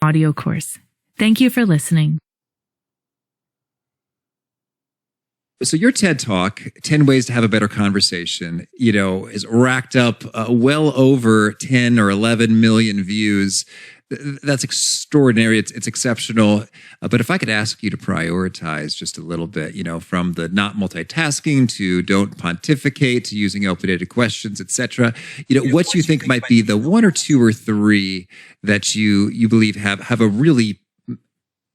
audio course. Thank you for listening. So your TED Talk, 10 Ways to Have a Better Conversation, is racked up well over 10 or 11 million views. That's extraordinary. It's exceptional. But if I could ask you to prioritize just a little bit, from the not multitasking to don't pontificate to using open-ended questions, etc. What you think might be the one or two or three that you believe have a really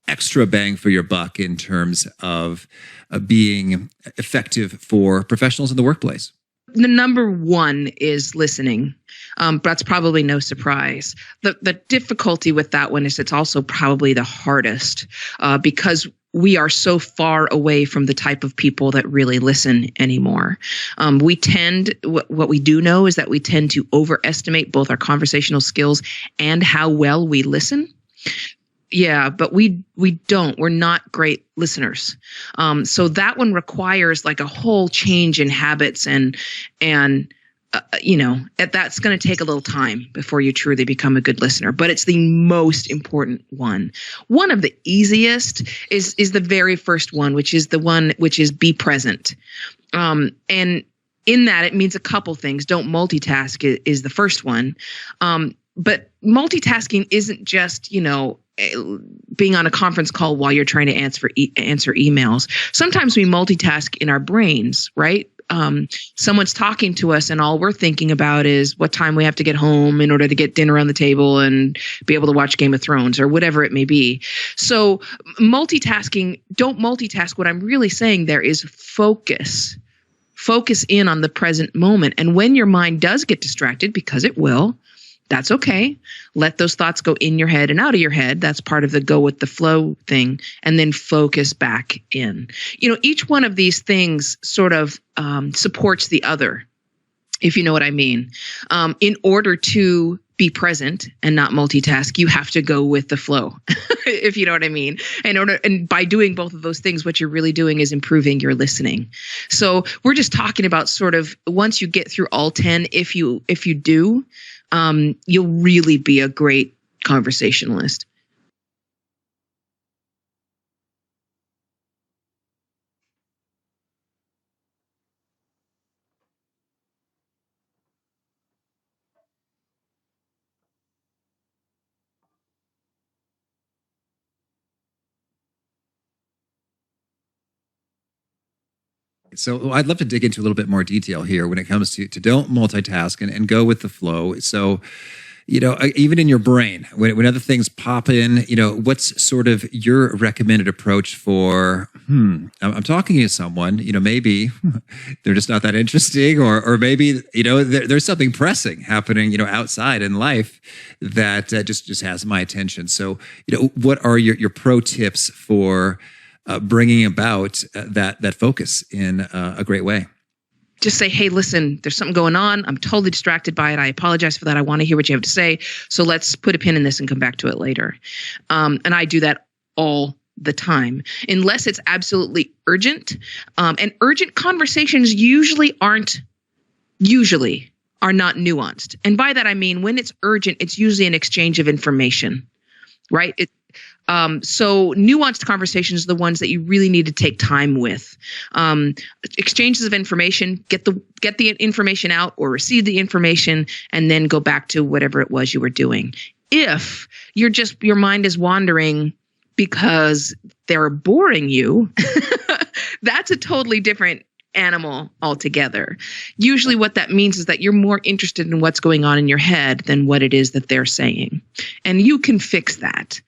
extra bang for your buck in terms of being effective for professionals in the workplace? The number one is listening. That's probably no surprise. The difficulty with that one is it's also probably the hardest because we are so far away from the type of people that really listen anymore. What we do know is that we tend to overestimate both our conversational skills and how well we listen. Yeah, but we don't. We're not great listeners. So that one requires like a whole change in habits and that's going to take a little time before you truly become a good listener. But it's the most important one. One of the easiest is the very first one, which is be present. And in that, it means a couple things. Don't multitask is the first one. But multitasking isn't just, being on a conference call while you're trying to answer emails. Sometimes we multitask in our brains, right? Someone's talking to us and all we're thinking about is what time we have to get home in order to get dinner on the table and be able to watch Game of Thrones or whatever it may be. So don't multitask. What I'm really saying there is focus. Focus in on the present moment. And when your mind does get distracted, because it will, that's okay. Let those thoughts go in your head and out of your head. That's part of the go with the flow thing. And then focus back in. Each one of these things sort of supports the other, if you know what I mean. In order to be present and not multitask, you have to go with the flow, if you know what I mean. And by doing both of those things, what you're really doing is improving your listening. So we're just talking about sort of once you get through all 10, if you do, you'll really be a great conversationalist. So I'd love to dig into a little bit more detail here when it comes to don't multitask and go with the flow. So, even in your brain, when other things pop in, what's sort of your recommended approach for, I'm talking to someone, maybe they're just not that interesting or maybe, there's something pressing happening, outside in life that just has my attention. So, what are your pro tips for bringing about that focus in a great way? Just say, hey, listen, there's something going on. I'm totally distracted by it. I apologize for that. I want to hear what you have to say. So let's put a pin in this and come back to it later. And I do that all the time, unless it's absolutely urgent. And urgent conversations usually are not nuanced. And by that, I mean, when it's urgent, it's usually an exchange of information, right? So nuanced conversations are the ones that you really need to take time with. Exchanges of information, get the information out or receive the information and then go back to whatever it was you were doing. If your mind is wandering because they're boring you, that's a totally different animal altogether. Usually what that means is that you're more interested in what's going on in your head than what it is that they're saying. And you can fix that.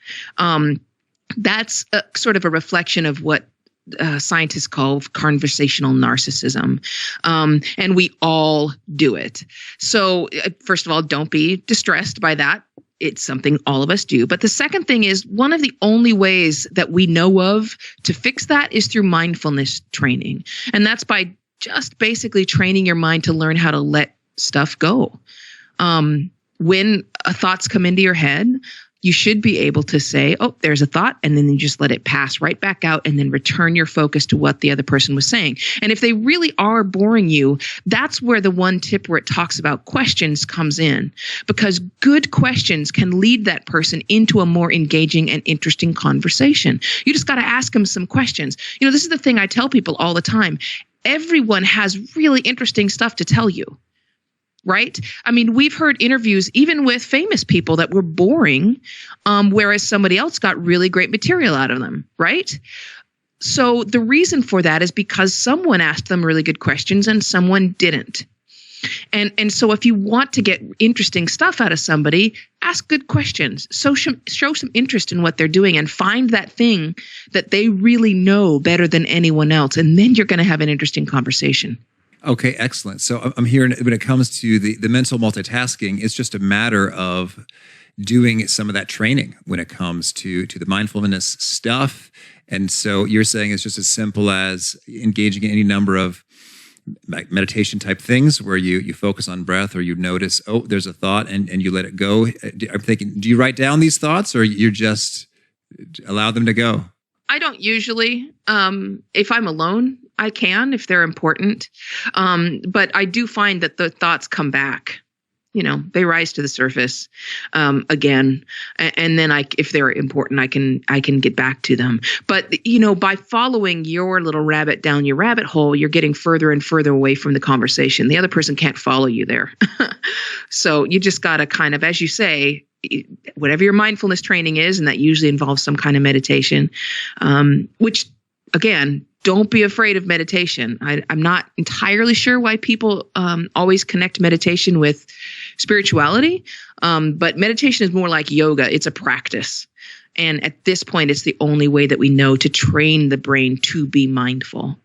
That's sort of a reflection of what scientists call conversational narcissism. And we all do it. So first of all, don't be distressed by that. It's something all of us do. But the second thing is one of the only ways that we know of to fix that is through mindfulness training. And that's by just basically training your mind to learn how to let stuff go. When thoughts come into your head, you should be able to say, oh, there's a thought, and then you just let it pass right back out and then return your focus to what the other person was saying. And if they really are boring you, that's where the one tip where it talks about questions comes in, because good questions can lead that person into a more engaging and interesting conversation. You just got to ask them some questions. This is the thing I tell people all the time. Everyone has really interesting stuff to tell you. Right? I mean, we've heard interviews even with famous people that were boring, whereas somebody else got really great material out of them. Right? So the reason for that is because someone asked them really good questions and someone didn't. And so if you want to get interesting stuff out of somebody, ask good questions. So show some interest in what they're doing and find that thing that they really know better than anyone else. And then you're going to have an interesting conversation. Okay, excellent. So I'm hearing when it comes to the mental multitasking, it's just a matter of doing some of that training when it comes to the mindfulness stuff. And so you're saying it's just as simple as engaging in any number of like meditation type things where you focus on breath, or you notice, oh, there's a thought, and you let it go. I'm thinking, do you write down these thoughts, or you just allow them to go? I don't usually. If I'm alone, I can if they're important. But I do find that the thoughts come back. They rise to the surface again, and then if they're important, I can get back to them. But by following your little rabbit down your rabbit hole, you're getting further and further away from the conversation. The other person can't follow you there. So you just got to kind of, as you say, whatever your mindfulness training is, and that usually involves some kind of meditation, which, again, don't be afraid of meditation. I'm not entirely sure why people always connect meditation with spirituality, but meditation is more like yoga. It's a practice. And at this point, it's the only way that we know to train the brain to be mindful.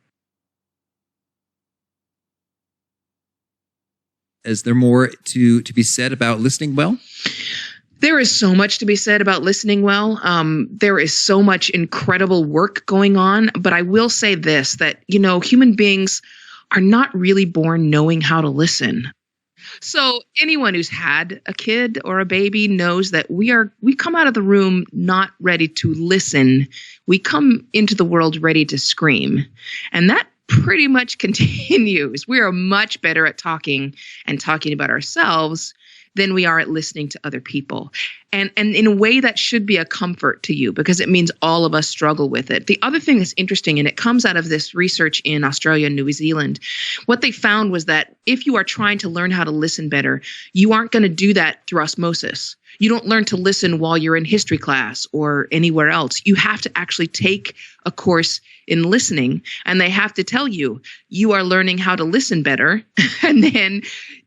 Is there more to be said about listening well? There is so much to be said about listening well. There is so much incredible work going on. But I will say this, that, human beings are not really born knowing how to listen. So anyone who's had a kid or a baby knows that we come out of the room not ready to listen. We come into the world ready to scream. And that pretty much continues. We are much better at talking about ourselves than we are at listening to other people. And in a way that should be a comfort to you, because it means all of us struggle with it. The other thing that's interesting, and it comes out of this research in Australia and New Zealand, what they found was that if you are trying to learn how to listen better, you aren't going to do that through osmosis. You don't learn to listen while you're in history class or anywhere else. You have to actually take a course in listening, and they have to tell you, you are learning how to listen better, and then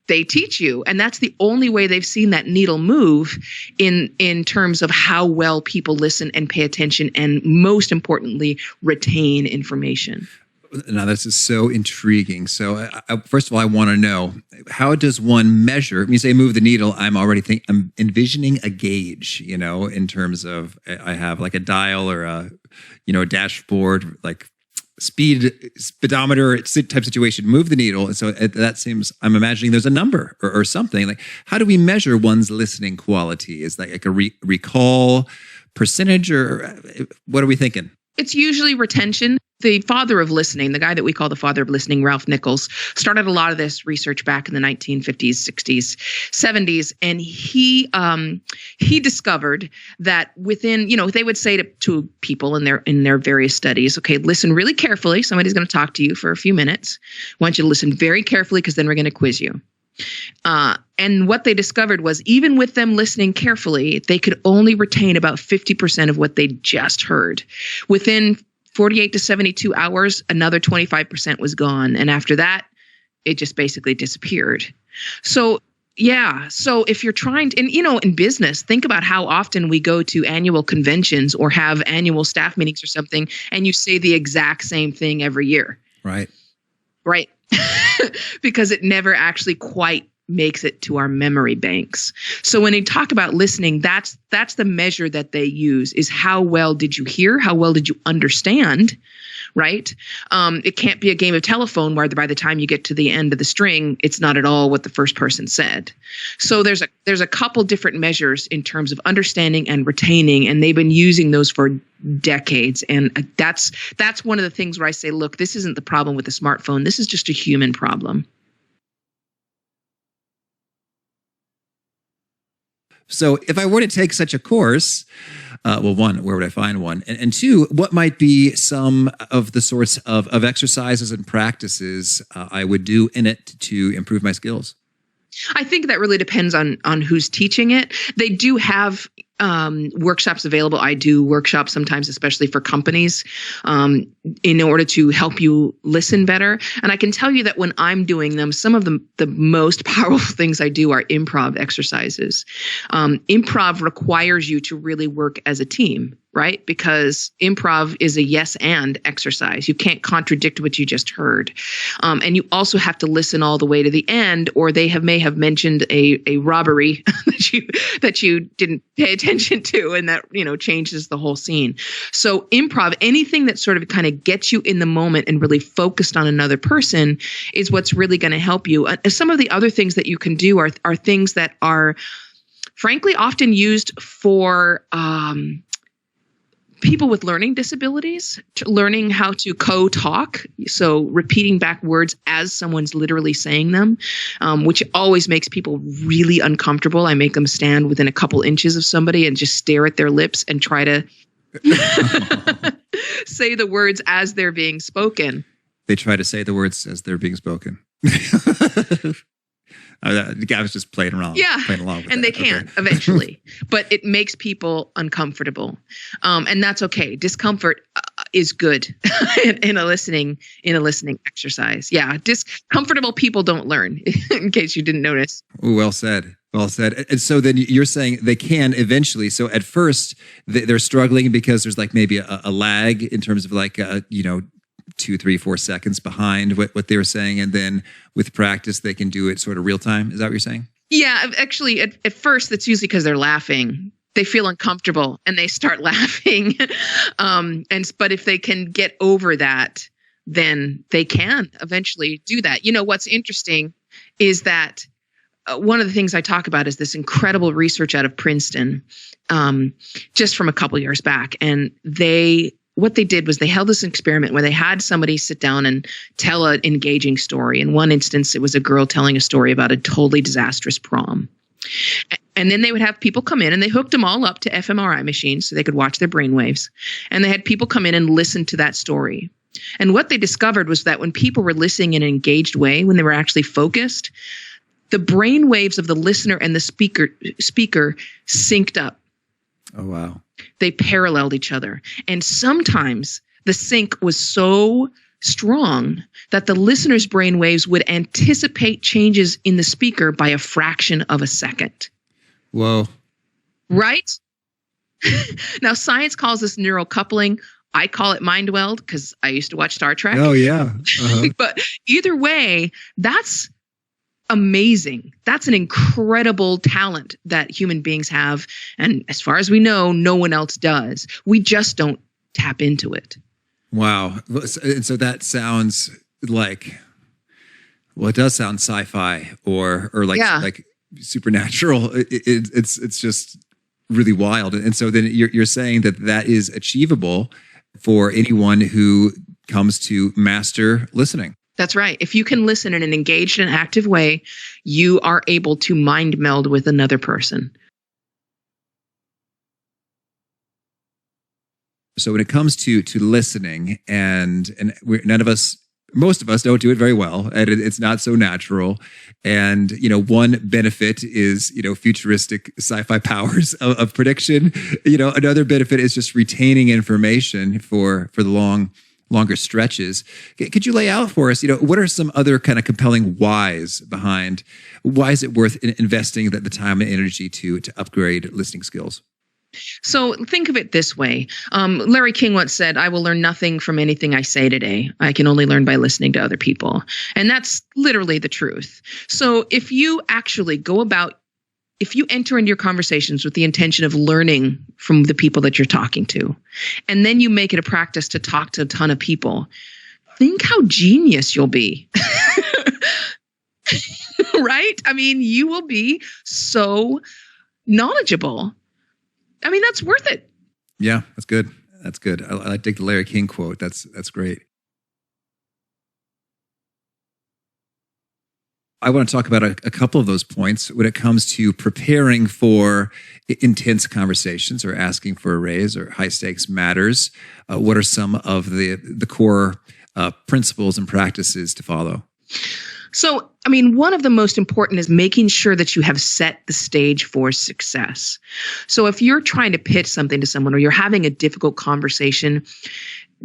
they teach you. And that's the only way they've seen that needle move in terms of how well people listen and pay attention, and most importantly, retain information. Now, this is so intriguing. So first of all, I want to know, how does one measure? When you say move the needle, I'm envisioning a gauge, in terms of, I have like a dial or a dashboard, like speedometer type situation, move the needle. And so that seems, I'm imagining there's a number or something. Like, how do we measure one's listening quality? Is that like a recall percentage, or what are we thinking? It's usually retention. The father of listening, the guy that we call the father of listening, Ralph Nichols, started a lot of this research back in the 1950s, 60s, 70s. And he discovered that within, they would say to people in their various studies, okay, listen really carefully. Somebody's going to talk to you for a few minutes. I want you to listen very carefully, because then we're going to quiz you. And what they discovered was, even with them listening carefully, they could only retain about 50% of what they just heard. Within 48 to 72 hours, another 25% was gone. And after that, it just basically disappeared. So, yeah. So if you're trying to, and in business, think about how often we go to annual conventions or have annual staff meetings or something, and you say the exact same thing every year. Right. Right. Because it never actually quite makes it to our memory banks. So when they talk about listening, that's the measure that they use, is how well did you hear? How well did you understand? Right? It can't be a game of telephone where by the time you get to the end of the string, it's not at all what the first person said. So there's a couple different measures in terms of understanding and retaining, and they've been using those for decades. And that's one of the things where I say, look, this isn't the problem with the smartphone. This is just a human problem. So if I were to take such a course, well, one, where would I find one? And two, what might be some of the sorts of exercises and practices I would do in it to improve my skills? I think that really depends on who's teaching it. They do have workshops available. I do workshops sometimes, especially for companies, in order to help you listen better. And I can tell you that when I'm doing them, some of the most powerful things I do are improv exercises. Improv requires you to really work as a team, right? Because improv is a yes and exercise. You can't contradict what you just heard. And you also have to listen all the way to the end, or they may have mentioned a robbery that you didn't pay attention to, and that, changes the whole scene. So improv, anything that sort of kind of gets you in the moment and really focused on another person, is what's really going to help you. Some of the other things that you can do are things that are frankly often used for people with learning disabilities, learning how to co-talk. So repeating back words as someone's literally saying them, which always makes people really uncomfortable. I make them stand within a couple inches of somebody and just stare at their lips and try to say the words as they're being spoken. They try to say the words as they're being spoken. I was just playing along. Yeah, playing along with and that. they can eventually, but it makes people uncomfortable, and that's okay. Discomfort is good in a listening exercise. Yeah, discomfortable people don't learn. In case you didn't notice. Ooh, well said. Well said. And so then you're saying they can eventually. So at first they're struggling because there's like maybe a lag in terms of like 2, 3, 4 seconds behind what they were saying. And then with practice, they can do it sort of real time. Is that what you're saying? Yeah, actually, at first, that's usually because they're laughing. They feel uncomfortable and they start laughing. But if they can get over that, then they can eventually do that. What's interesting is that one of the things I talk about is this incredible research out of Princeton, just from a couple years back. And what they did was they held this experiment where they had somebody sit down and tell an engaging story. In one instance, it was a girl telling a story about a totally disastrous prom. And then they would have people come in, and they hooked them all up to fMRI machines so they could watch their brainwaves. And they had people come in and listen to that story. And what they discovered was that when people were listening in an engaged way, when they were actually focused, the brainwaves of the listener and the speaker synced up. Oh, wow. They paralleled each other. And sometimes the sync was so strong that the listener's brain waves would anticipate changes in the speaker by a fraction of a second. Whoa. Right? Now, science calls this neural coupling. I call it mind weld because I used to watch Star Trek. Oh, yeah. Uh-huh. But either way, that's amazing. That's an incredible talent that human beings have. And as far as we know, no one else does. We just don't tap into it. Wow. And so that sounds like, well, it does sound sci-fi or like supernatural. It's just really wild. And so then you're saying that is achievable for anyone who comes to master listening. That's right. If you can listen in an engaged and active way, you are able to mind meld with another person. So when it comes to listening, and most of us don't do it very well, and it's not so natural. And one benefit is futuristic sci-fi powers of prediction. Another benefit is just retaining information for the longer stretches. Could you lay out for us, what are some other kind of compelling whys behind why is it worth investing the time and energy to upgrade listening skills? So think of it this way. Larry King once said, I will learn nothing from anything I say today. I can only learn by listening to other people. And that's literally the truth. So if you actually if you enter into your conversations with the intention of learning from the people that you're talking to, and then you make it a practice to talk to a ton of people, think how genius you'll be. Right? I mean, you will be so knowledgeable. I mean, that's worth it. Yeah, that's good. That's good. I dig the Larry King quote. That's great. I want to talk about a couple of those points when it comes to preparing for intense conversations or asking for a raise or high stakes matters. What are some of the core principles and practices to follow? So, I mean, one of the most important is making sure that you have set the stage for success. So if you're trying to pitch something to someone or you're having a difficult conversation,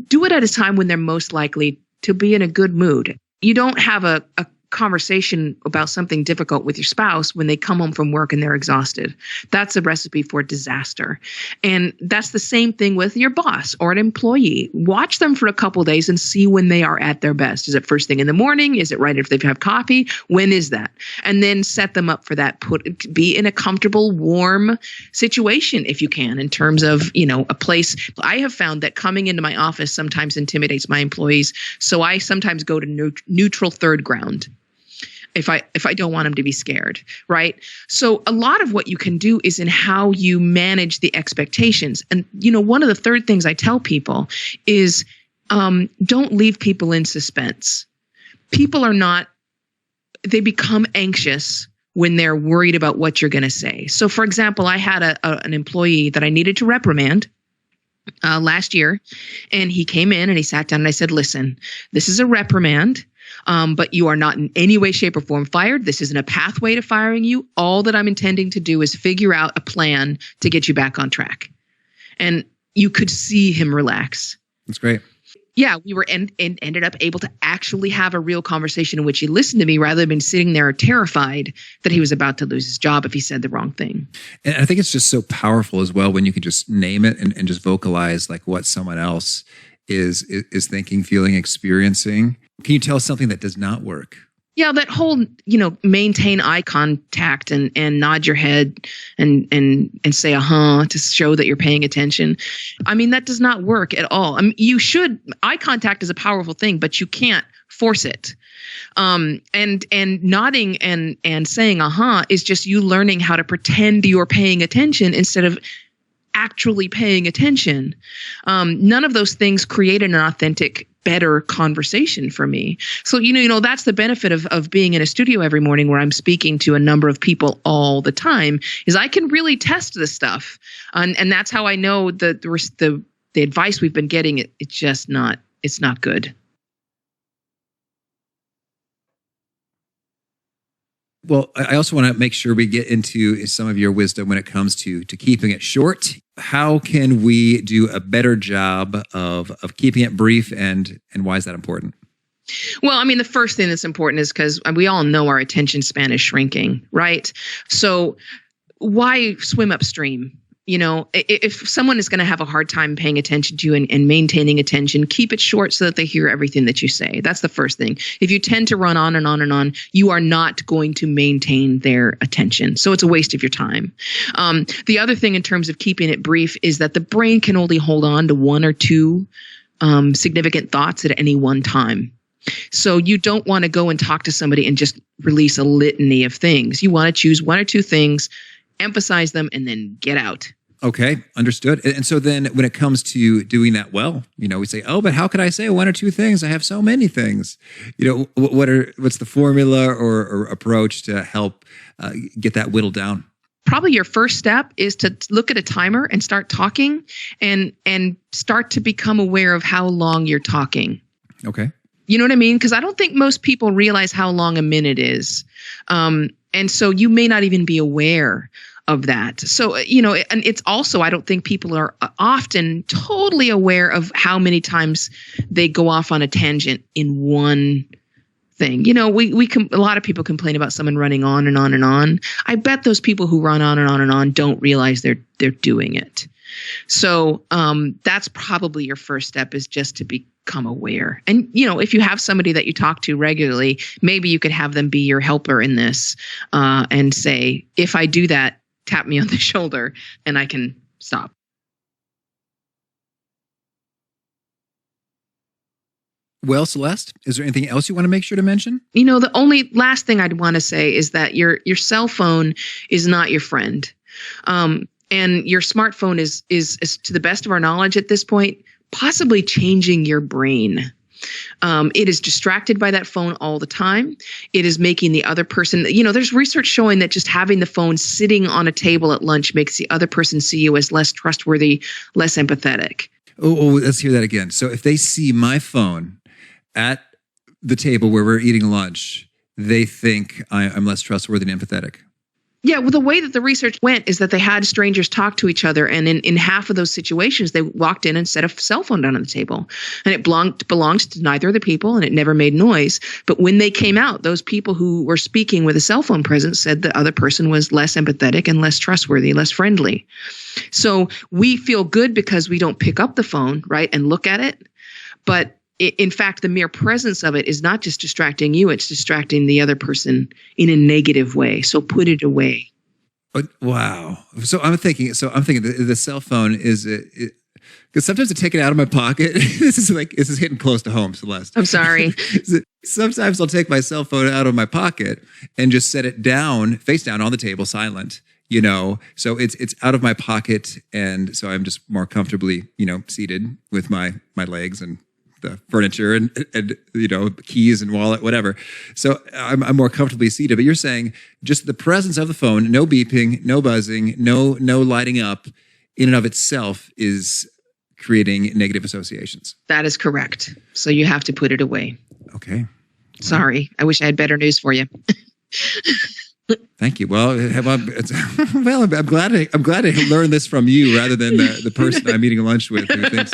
do it at a time when they're most likely to be in a good mood. You don't have a conversation about something difficult with your spouse when they come home from work and they're exhausted. That's a recipe for disaster. And that's the same thing with your boss or an employee. Watch them for a couple of days and see when they are at their best. Is it first thing in the morning? Is it right if they've had coffee? When is that? And then set them up for that. Be in a comfortable, warm situation if you can, in terms of, a place. I have found that coming into my office sometimes intimidates my employees. So I sometimes go to neutral third ground. If I don't want them to be scared, right? So a lot of what you can do is in how you manage the expectations. And, one of the third things I tell people is don't leave people in suspense. People they become anxious when they're worried about what you're going to say. So, for example, I had an employee that I needed to reprimand last year, and he came in and he sat down and I said, listen, this is a reprimand. But you are not in any way, shape, or form fired. This isn't a pathway to firing you. All that I'm intending to do is figure out a plan to get you back on track. And you could see him relax. That's great. Yeah, we were ended up able to actually have a real conversation in which he listened to me rather than sitting there terrified that he was about to lose his job if he said the wrong thing. And I think it's just so powerful as well when you can just name it and just vocalize like what someone else is thinking, feeling, experiencing. Can you tell us something that does not work? Yeah, that whole, maintain eye contact and nod your head and say to show that you're paying attention. I mean, that does not work at all. I mean, eye contact is a powerful thing, but you can't force it. And nodding and saying is just you learning how to pretend you're paying attention instead of actually paying attention. None of those things create an authentic, better conversation for me. So, that's the benefit of being in a studio every morning where I'm speaking to a number of people all the time is I can really test this stuff. And that's how I know the advice we've been getting, it's not good. Well, I also want to make sure we get into some of your wisdom when it comes to keeping it short. How can we do a better job of keeping it brief, and why is that important? Well, I mean, the first thing that's important is because we all know our attention span is shrinking, right? So why swim upstream? If someone is going to have a hard time paying attention to you and maintaining attention, keep it short so that they hear everything that you say. That's the first thing. If you tend to run on and on and on, you are not going to maintain their attention. So it's a waste of your time. The other thing in terms of keeping it brief is that the brain can only hold on to one or two significant thoughts at any one time. So you don't want to go and talk to somebody and just release a litany of things. You want to choose one or two things, emphasize them, and then get out. Okay, understood. And so then when it comes to doing that well, we say, but how could I say one or two things? I have so many things. What's the formula or approach to help get that whittled down? Probably your first step is to look at a timer and start talking and start to become aware of how long you're talking. Okay. You know what I mean? Because I don't think most people realize how long a minute is. And so you may not even be aware of that. So, and it's also, I don't think people are often totally aware of how many times they go off on a tangent in one thing. You know, a lot of people complain about someone running on and on and on. I bet those people who run on and on and on don't realize they're doing it. So that's probably your first step, is just to become aware. And, you know, if you have somebody that you talk to regularly, maybe you could have them be your helper in this and say, if I do that, tap me on the shoulder and I can stop. Well, Celeste, is there anything else you want to make sure to mention? You know, the only last thing I'd want to say is that your cell phone is not your friend. And your smartphone is, to the best of our knowledge at this point, possibly changing your brain. It is distracted by that phone all the time. It is making the other person, you know, there's research showing that just having the phone sitting on a table at lunch makes the other person see you as less trustworthy, less empathetic. Oh, let's hear that again. So if they see my phone at the table where we're eating lunch, they think I'm less trustworthy and empathetic. Yeah, well, the way that the research went is that they had strangers talk to each other. And in half of those situations, they walked in and set a cell phone down on the table. And it belonged to neither of the people, and it never made noise. But when they came out, those people who were speaking with a cell phone present said the other person was less empathetic and less trustworthy, less friendly. So we feel good because we don't pick up the phone, right, and look at it. But in fact, the mere presence of it is not just distracting you, it's distracting the other person in a negative way. So put it away. Wow. So I'm thinking the cell phone is it, because sometimes I take it out of my pocket. This is hitting close to home, Celeste. I'm sorry. Sometimes I'll take my cell phone out of my pocket and just set it down, face down on the table, silent, you know, so it's out of my pocket. And so I'm just more comfortably, you know, seated with my legs and the furniture and you know, keys and wallet, whatever. So I'm more comfortably seated. But you're saying just the presence of the phone, no beeping, no buzzing, no lighting up, in and of itself is creating negative associations. That is correct. So you have to put it away. Okay. Sorry, I wish I had better news for you. Thank you. Well, I'm glad I learned this from you rather than the person I'm eating lunch with who thinks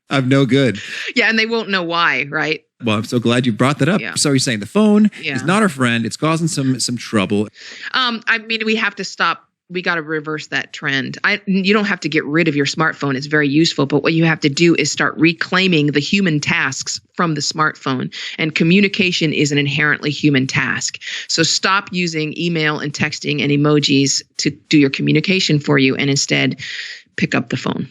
I'm no good. Yeah, and they won't know why, right? Well, I'm so glad you brought that up. Yeah. So you're saying the phone is not our friend. It's causing some trouble. I mean, we have to stop. We got to reverse that trend. You don't have to get rid of your smartphone. It's very useful. But what you have to do is start reclaiming the human tasks from the smartphone. And communication is an inherently human task. So stop using email and texting and emojis to do your communication for you, and instead pick up the phone.